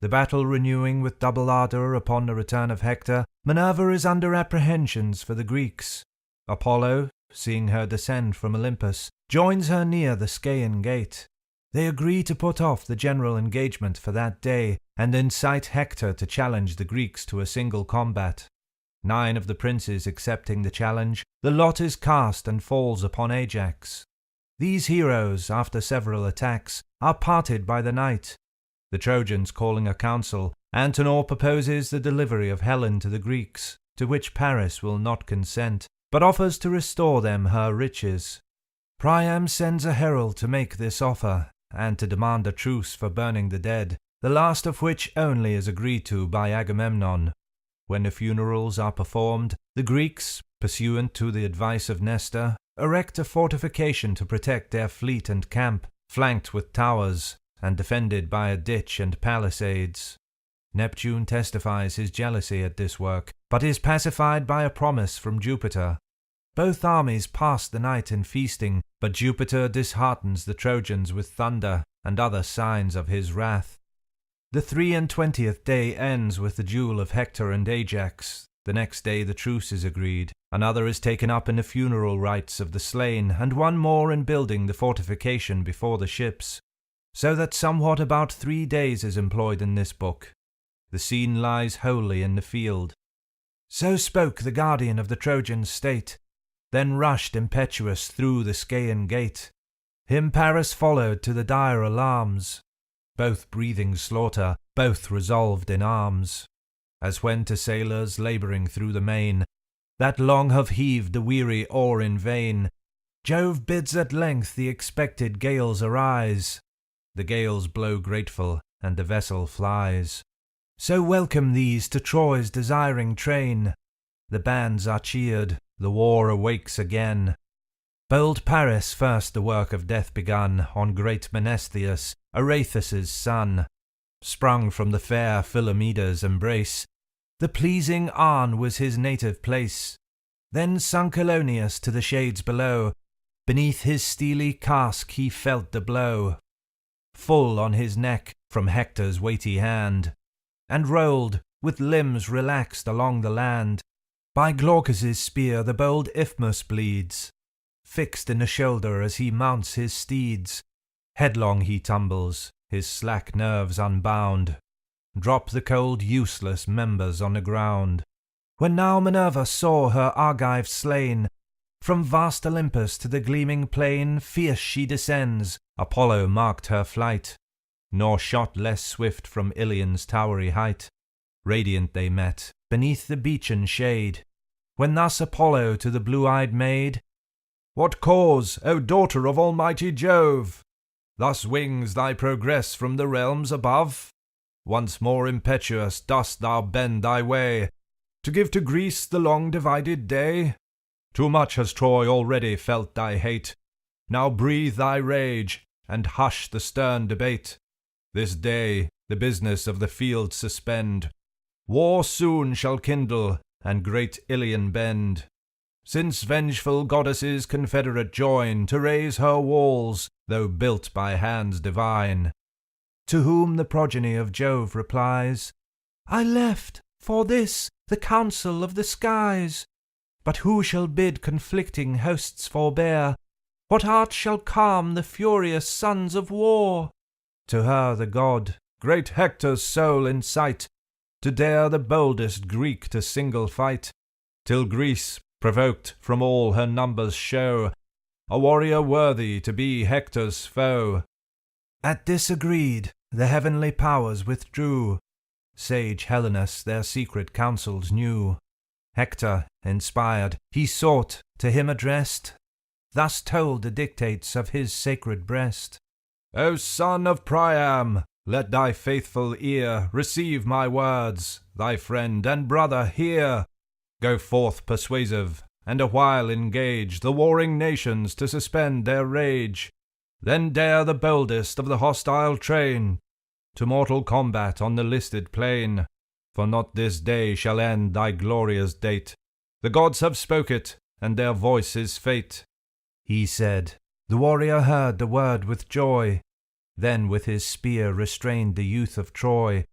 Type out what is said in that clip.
The battle renewing with double ardour upon the return of Hector, Minerva is under apprehensions for the Greeks. Apollo, seeing her descend from Olympus, joins her near the Scaean gate. They agree to put off the general engagement for that day, and incite Hector to challenge the Greeks to a single combat. 9 of the princes accepting the challenge, the lot is cast and falls upon Ajax. These heroes, after several attacks, are parted by the night. The Trojans calling a council, Antenor proposes the delivery of Helen to the Greeks, to which Paris will not consent, but offers to restore them her riches. Priam sends a herald to make this offer, and to demand a truce for burning the dead, the last of which only is agreed to by Agamemnon. When the funerals are performed, the Greeks, pursuant to the advice of Nestor, erect a fortification to protect their fleet and camp, flanked with towers, and defended by a ditch and palisades. Neptune testifies his jealousy at this work, but is pacified by a promise from Jupiter. Both armies pass the night in feasting, but Jupiter disheartens the Trojans with thunder and other signs of his wrath. The 23rd day ends with the duel of Hector and Ajax. The next day the truce is agreed. Another is taken up in the funeral rites of the slain, and one more in building the fortification before the ships. So that somewhat about 3 days is employed in this book. The scene lies wholly in the field. So spoke the guardian of the Trojan state, then rushed impetuous through the Scaean gate. Him Paris followed to the dire alarms, both breathing slaughter, both resolved in arms. As when to sailors labouring through the main, that long have heaved the weary oar in vain, Jove bids at length the expected gales arise. The gales blow grateful, and the vessel flies. So welcome these to Troy's desiring train. The bands are cheered, the war awakes again. Bold Paris first the work of death begun on great Menestheus, Araethus' son. Sprung from the fair Philomeda's embrace, the pleasing Arne was his native place. Then sunk Ilonius to the shades below, beneath his steely casque he felt the blow, full on his neck from Hector's weighty hand, and rolled, with limbs relaxed along the land. By Glaucus' spear the bold Isthmus bleeds, fixed in the shoulder as he mounts his steeds. Headlong he tumbles, his slack nerves unbound, drop the cold useless members on the ground. When now Minerva saw her Argive slain, from vast Olympus to the gleaming plain fierce she descends, Apollo marked her flight, nor shot less swift from Ilion's towery height. Radiant they met, beneath the beechen shade, when thus Apollo to the blue-eyed maid, "What cause, O daughter of almighty Jove, thus wings thy progress from the realms above? Once more impetuous dost thou bend thy way, to give to Greece the long-divided day? Too much has Troy already felt thy hate, now breathe thy rage, and hush the stern debate. This day the business of the field suspend, war soon shall kindle, and great Ilion bend. Since vengeful goddesses confederate join to raise her walls, though built by hands divine." To whom the progeny of Jove replies, "I left, for this, the council of the skies. But who shall bid conflicting hosts forbear? What art shall calm the furious sons of war?" To her the god, great Hector's soul incite, to dare the boldest Greek to single fight, till Greece, provoked from all her numbers show, a warrior worthy to be Hector's foe. At this agreed, the heavenly powers withdrew. Sage Helenus their secret counsels knew. Hector, inspired, he sought, to him addressed, thus told the dictates of his sacred breast. "O son of Priam, let thy faithful ear receive my words, thy friend and brother hear. Go forth persuasive, and awhile engage the warring nations to suspend their rage. Then dare the boldest of the hostile train to mortal combat on the listed plain. For not this day shall end thy glorious date. The gods have spoke it, and their voice is fate." He said. The warrior heard the word with joy, then with his spear restrained the youth of Troy,